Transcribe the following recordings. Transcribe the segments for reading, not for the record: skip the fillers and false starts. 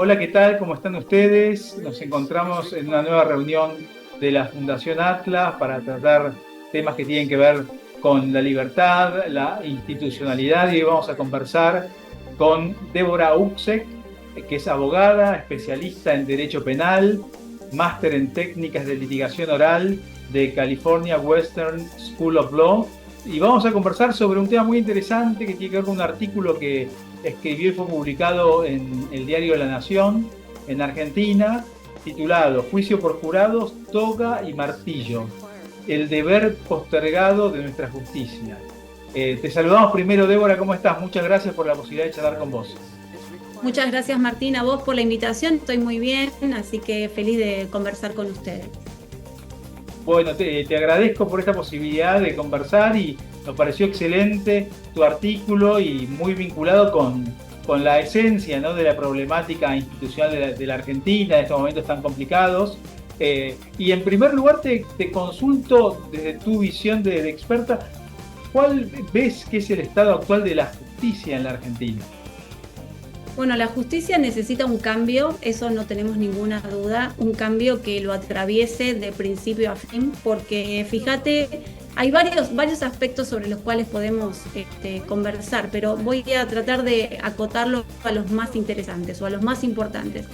Hola, ¿qué tal? ¿Cómo están ustedes? Nos encontramos en una nueva reunión de la Fundación Atlas para tratar temas que tienen que ver con la libertad, la institucionalidad, y hoy vamos a conversar con Débora Uxek, que es abogada, especialista en Derecho Penal, máster en Técnicas de Litigación Oral de California Western School of Law, y vamos a conversar sobre un tema muy interesante que tiene que ver con un artículo que escribió y fue publicado en el diario La Nación, en Argentina, titulado Juicio por jurados, toga y martillo, el deber postergado de nuestra justicia. Te saludamos primero, Débora, ¿cómo estás? Muchas gracias por la posibilidad de charlar con vos. Muchas gracias, Martín, a vos por la invitación. Estoy muy bien, así que feliz de conversar con ustedes. Bueno, te agradezco por esta posibilidad de conversar y nos pareció excelente tu artículo y muy vinculado con la esencia, ¿no?, de la problemática institucional de la Argentina en estos momentos tan complicados. Y en primer lugar te consulto desde tu visión de experta, ¿cuál ves que es el estado actual de la justicia en la Argentina? Bueno, la justicia necesita un cambio, eso no tenemos ninguna duda, un cambio que lo atraviese de principio a fin, porque fíjate, hay varios aspectos sobre los cuales podemos conversar, pero voy a tratar de acotarlo a los más interesantes o a los más importantes.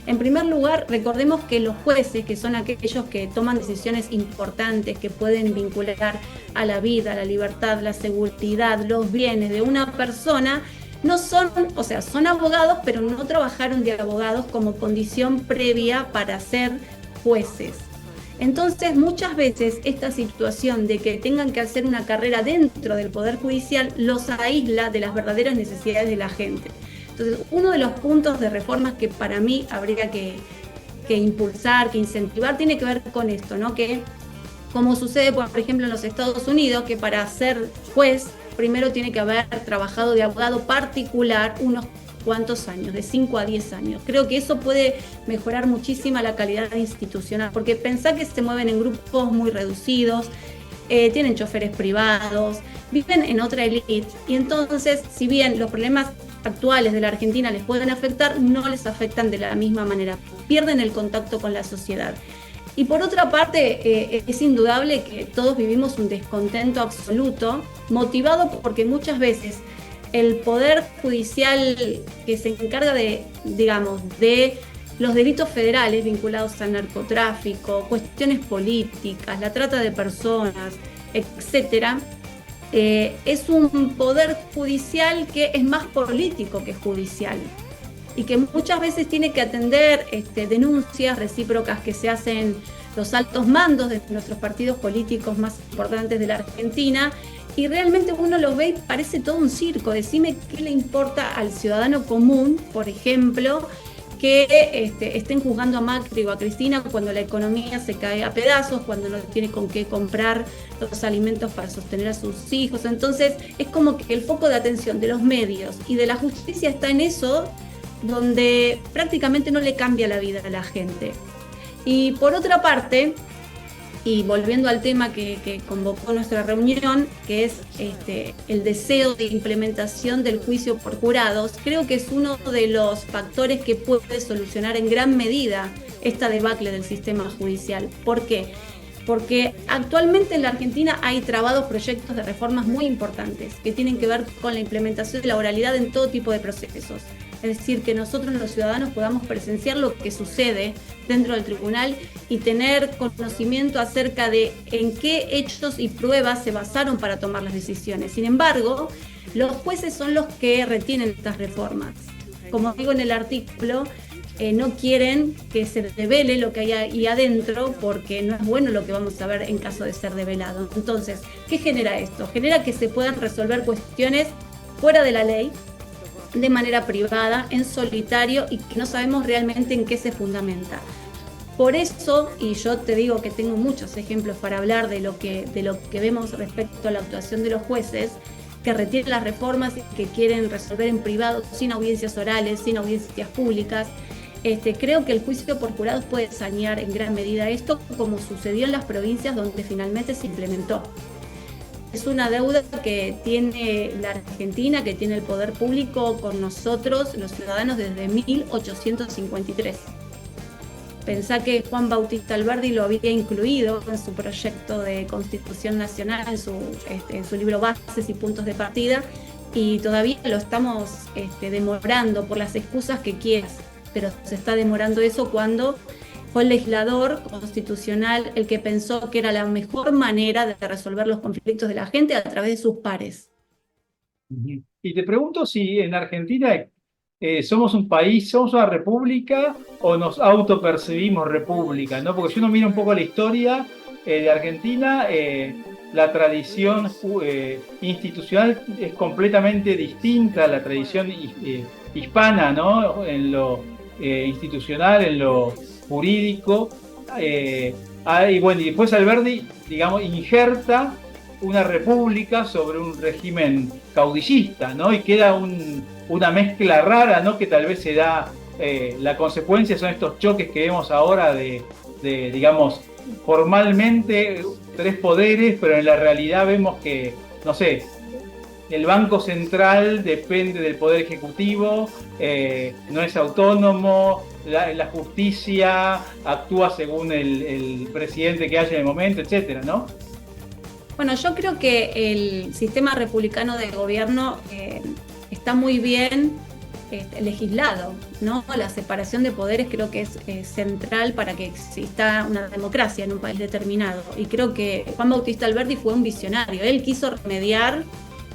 En primer lugar, recordemos que los jueces, que son aquellos que toman decisiones importantes, que pueden vincular a la vida, a la libertad, la seguridad, los bienes de una persona, no son, o sea, son abogados, pero no trabajaron de abogados como condición previa para ser jueces. Entonces, muchas veces esta situación de que tengan que hacer una carrera dentro del Poder Judicial los aísla de las verdaderas necesidades de la gente. Entonces, uno de los puntos de reformas que para mí habría que impulsar, que incentivar, tiene que ver con esto, ¿no? Que, como sucede, por ejemplo, en los Estados Unidos, que para ser juez primero tiene que haber trabajado de abogado particular unos cuantos años, de 5 a 10 años. Creo que eso puede mejorar muchísimo la calidad institucional, porque pensá que se mueven en grupos muy reducidos, tienen choferes privados, viven en otra élite, y entonces, si bien los problemas actuales de la Argentina les pueden afectar, no les afectan de la misma manera, pierden el contacto con la sociedad. Y por otra parte, es indudable que todos vivimos un descontento absoluto, motivado porque muchas veces el Poder Judicial que se encarga de, digamos, de los delitos federales vinculados al narcotráfico, cuestiones políticas, la trata de personas, etcétera, es un Poder Judicial que es más político que judicial, y que muchas veces tiene que atender denuncias recíprocas que se hacen los altos mandos de nuestros partidos políticos más importantes de la Argentina, y realmente uno lo ve y parece todo un circo. Decime qué le importa al ciudadano común, por ejemplo, que estén juzgando a Macri o a Cristina cuando la economía se cae a pedazos, cuando no tiene con qué comprar los alimentos para sostener a sus hijos. Entonces es como que el foco de atención de los medios y de la justicia está en eso, donde prácticamente no le cambia la vida a la gente. Y por otra parte, y volviendo al tema que convocó nuestra reunión, que es el deseo de implementación del juicio por jurados, creo que es uno de los factores que puede solucionar en gran medida esta debacle del sistema judicial. ¿Por qué? Porque actualmente en la Argentina hay trabados proyectos de reformas muy importantes que tienen que ver con la implementación de la oralidad en todo tipo de procesos. Es decir, que nosotros los ciudadanos podamos presenciar lo que sucede dentro del tribunal y tener conocimiento acerca de en qué hechos y pruebas se basaron para tomar las decisiones. Sin embargo, los jueces son los que retienen estas reformas. Como digo en el artículo, no quieren que se revele lo que hay ahí adentro, porque no es bueno lo que vamos a ver en caso de ser revelado. Entonces, ¿qué genera esto? Genera que se puedan resolver cuestiones fuera de la ley, de manera privada, en solitario, y que no sabemos realmente en qué se fundamenta. Por eso, y yo te digo que tengo muchos ejemplos para hablar de lo que vemos respecto a la actuación de los jueces, que retienen las reformas y que quieren resolver en privado, sin audiencias orales, sin audiencias públicas. Creo que el juicio por jurados puede sanear en gran medida esto, como sucedió en las provincias donde finalmente se implementó. es una deuda que tiene la Argentina, que tiene el poder público con nosotros, los ciudadanos, desde 1853. Pensá que Juan Bautista Alberdi lo había incluido en su proyecto de Constitución Nacional, en su libro Bases y Puntos de Partida, y todavía lo estamos demorando por las excusas que quieras, pero se está demorando eso cuando fue el legislador constitucional el que pensó que era la mejor manera de resolver los conflictos de la gente a través de sus pares. Y te pregunto si en Argentina somos un país, somos una república o nos autopercibimos república, ¿no? Porque si uno mira un poco la historia de Argentina, la tradición institucional es completamente distinta a la tradición hispana, ¿no? En lo institucional, en lo jurídico. Y bueno, y después Alberdi, digamos, injerta una república sobre un régimen caudillista, ¿no? Y queda una mezcla rara, ¿no? Que tal vez se da, la consecuencia son estos choques que vemos ahora de digamos, formalmente 3 poderes, pero en la realidad vemos que, no sé, el Banco Central depende del Poder Ejecutivo, no es autónomo, la justicia actúa según el presidente que haya en el momento, etcétera, ¿no? Bueno, yo creo que el sistema republicano de gobierno está muy bien legislado, ¿no? La separación de poderes creo que es central para que exista una democracia en un país determinado. Y creo que Juan Bautista Alberdi fue un visionario. Él quiso remediar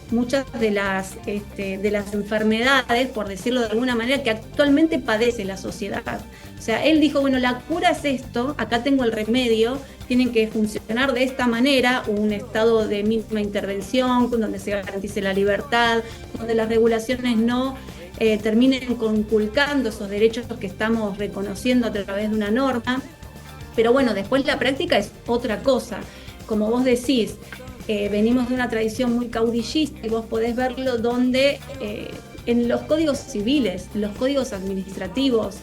muchas de las enfermedades, por decirlo de alguna manera, que actualmente padece la sociedad. O sea, él dijo, bueno, la cura es esto, acá tengo el remedio, tienen que funcionar de esta manera, un estado de mínima intervención, donde se garantice la libertad, donde las regulaciones no terminen conculcando esos derechos que estamos reconociendo a través de una norma. Pero bueno, después la práctica es otra cosa. Como vos decís, venimos de una tradición muy caudillista y vos podés verlo donde en los códigos civiles, los códigos administrativos,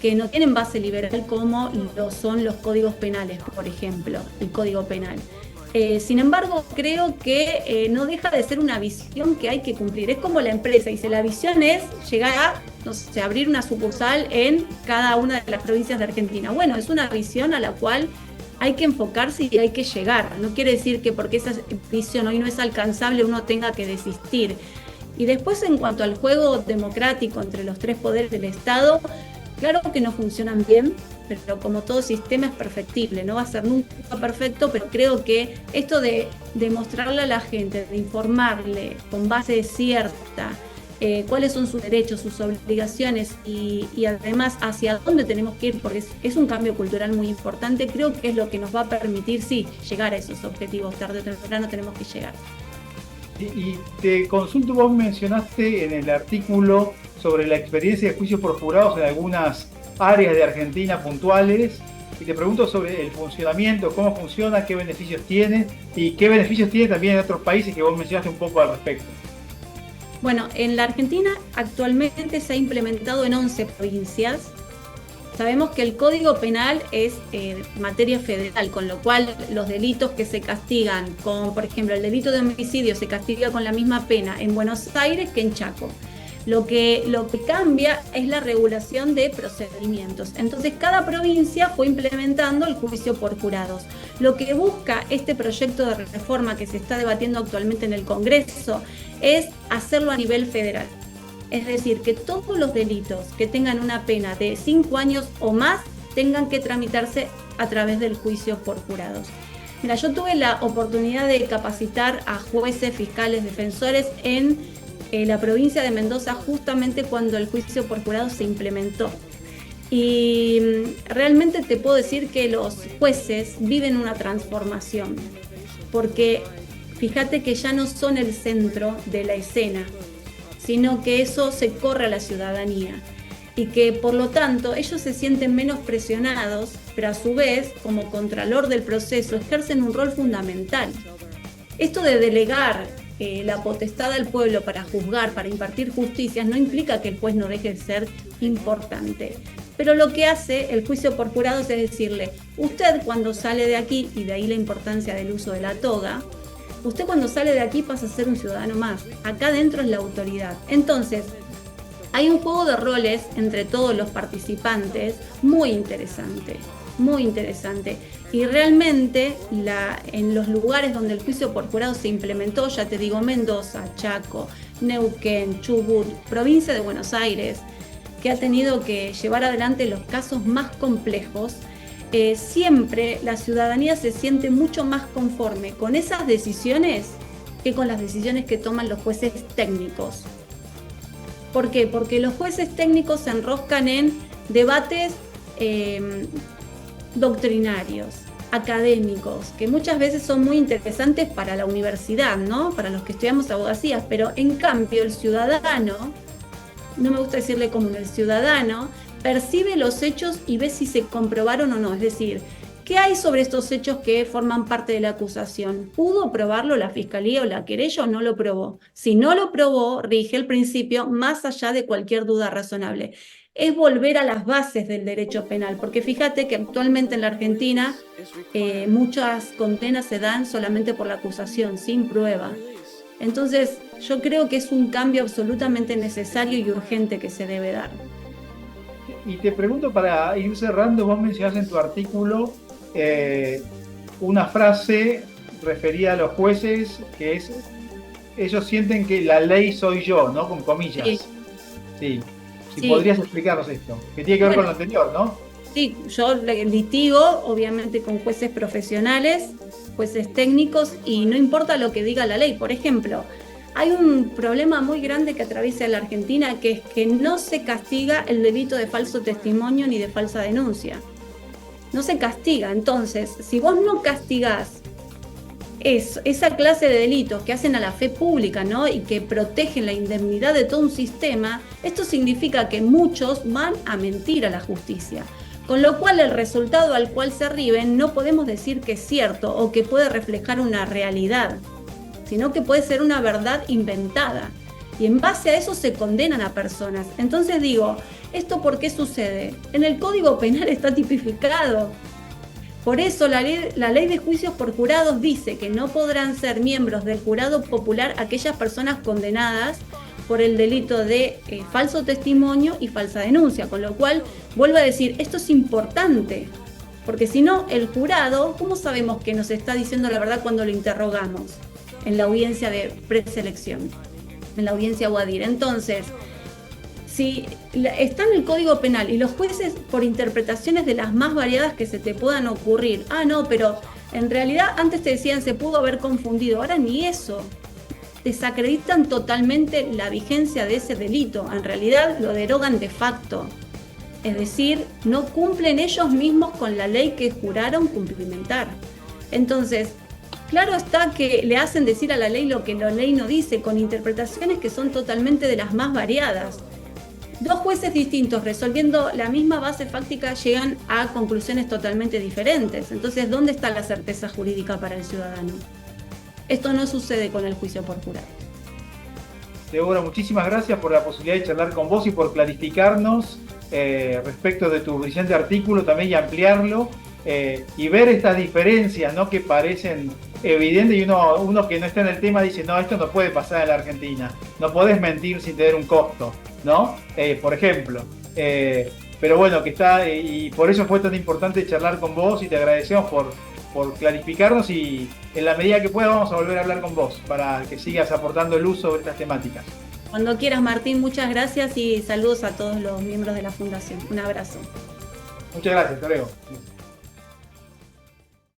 que no tienen base liberal como lo son los códigos penales, por ejemplo, el Código Penal. Sin embargo, creo que no deja de ser una visión que hay que cumplir. Es como la empresa, y si la visión es llegar a, no sé, abrir una sucursal en cada una de las provincias de Argentina. Bueno, es una visión a la cual hay que enfocarse y hay que llegar. No quiere decir que porque esa visión hoy no es alcanzable uno tenga que desistir. Y después, en cuanto al juego democrático entre los 3 poderes del Estado, claro que no funcionan bien, pero como todo sistema es perfectible, no va a ser nunca perfecto, pero creo que esto de mostrarle a la gente, de informarle con base cierta cuáles son sus derechos, sus obligaciones y además hacia dónde tenemos que ir, porque es un cambio cultural muy importante, creo que es lo que nos va a permitir, sí, llegar a esos objetivos. Tarde o temprano tenemos que llegar. Y te consulto, vos mencionaste en el artículo sobre la experiencia de juicios por jurados en algunas áreas de Argentina puntuales, y te pregunto sobre el funcionamiento, cómo funciona, qué beneficios tiene y qué beneficios tiene también en otros países que vos mencionaste un poco al respecto. Bueno, en la Argentina actualmente se ha implementado en 11 provincias. Sabemos que el Código Penal es materia federal, con lo cual los delitos que se castigan con, por ejemplo, el delito de homicidio se castiga con la misma pena en Buenos Aires que en Chaco. Lo que cambia es la regulación de procedimientos. Entonces, cada provincia fue implementando el juicio por jurados. Lo que busca este proyecto de reforma que se está debatiendo actualmente en el Congreso es hacerlo a nivel federal. Es decir, que todos los delitos que tengan una pena de 5 años o más tengan que tramitarse a través del juicio por jurados. Mira, yo tuve la oportunidad de capacitar a jueces, fiscales, defensores en la provincia de Mendoza justamente cuando el juicio por jurados se implementó. Y realmente te puedo decir que los jueces viven una transformación, porque fíjate que ya no son el centro de la escena, sino que eso se corre a la ciudadanía y que por lo tanto ellos se sienten menos presionados, pero a su vez, como contralor del proceso, ejercen un rol fundamental. Esto de delegar la potestad al pueblo para juzgar, para impartir justicias, no implica que el juez no deje de ser importante. Pero lo que hace el juicio por jurados es decirle, usted cuando sale de aquí, y de ahí la importancia del uso de la toga, usted cuando sale de aquí pasa a ser un ciudadano más. Acá adentro es la autoridad. Entonces, hay un juego de roles entre todos los participantes muy interesante, muy interesante. Y realmente en los lugares donde el juicio por jurado se implementó, ya te digo, Mendoza, Chaco, Neuquén, Chubut, provincia de Buenos Aires, que ha tenido que llevar adelante los casos más complejos, siempre la ciudadanía se siente mucho más conforme con esas decisiones que con las decisiones que toman los jueces técnicos. ¿Por qué? Porque los jueces técnicos se enroscan en debates doctrinarios, académicos, que muchas veces son muy interesantes para la universidad, ¿no? Para los que estudiamos abogacía, pero en cambio el ciudadano, no me gusta decirle común, el ciudadano percibe los hechos y ve si se comprobaron o no, es decir, ¿qué hay sobre estos hechos que forman parte de la acusación? ¿Pudo probarlo la fiscalía o la querella o no lo probó? Si no lo probó, rige el principio más allá de cualquier duda razonable. Es volver a las bases del derecho penal, porque fíjate que actualmente en la Argentina muchas condenas se dan solamente por la acusación, sin prueba. Entonces, yo creo que es un cambio absolutamente necesario y urgente que se debe dar. Y te pregunto, para ir cerrando, vos mencionás en tu artículo una frase referida a los jueces, que es, ellos sienten que la ley soy yo, ¿no? Con comillas. Sí. Sí. Si podrías explicarnos esto, que tiene que ver con lo anterior, ¿no? Sí, yo litigo, obviamente, con jueces profesionales, jueces técnicos, y no importa lo que diga la ley. Por ejemplo, hay un problema muy grande que atraviesa la Argentina, que es que no se castiga el delito de falso testimonio ni de falsa denuncia. No se castiga. Entonces, si vos no castigás esa clase de delitos que hacen a la fe pública, ¿no? Y que protegen la indemnidad de todo un sistema, esto significa que muchos van a mentir a la justicia. Con lo cual el resultado al cual se arriben no podemos decir que es cierto o que puede reflejar una realidad, sino que puede ser una verdad inventada. Y en base a eso se condenan a personas. Entonces digo, ¿esto por qué sucede? En el Código Penal está tipificado. Por eso la ley de juicios por jurados dice que no podrán ser miembros del jurado popular aquellas personas condenadas por el delito de falso testimonio y falsa denuncia. Con lo cual, vuelvo a decir, esto es importante, porque si no, el jurado, ¿cómo sabemos que nos está diciendo la verdad cuando lo interrogamos en la audiencia de preselección, en la audiencia Guadir? Entonces, si está en el Código Penal y los jueces, por interpretaciones de las más variadas que se te puedan ocurrir, no, pero en realidad antes te decían se pudo haber confundido, ahora ni eso, desacreditan totalmente la vigencia de ese delito, en realidad lo derogan de facto, es decir, no cumplen ellos mismos con la ley que juraron cumplimentar. Entonces, claro está que le hacen decir a la ley lo que la ley no dice, con interpretaciones que son totalmente de las más variadas. Dos jueces distintos resolviendo la misma base fáctica llegan a conclusiones totalmente diferentes. Entonces, ¿dónde está la certeza jurídica para el ciudadano? Esto no sucede con el juicio por jurado. Débora, muchísimas gracias por la posibilidad de charlar con vos y por clarificarnos respecto de tu brillante artículo también y ampliarlo y ver estas diferencias, ¿no? Que parecen evidentes y uno que no está en el tema dice, no, esto no puede pasar en la Argentina, no podés mentir sin tener un costo, ¿no? Por ejemplo. Pero bueno, que está, y por eso fue tan importante charlar con vos y te agradecemos por clarificarnos y en la medida que pueda vamos a volver a hablar con vos para que sigas aportando luz sobre estas temáticas. Cuando quieras, Martín, muchas gracias y saludos a todos los miembros de la Fundación. Un abrazo. Muchas gracias, hasta luego.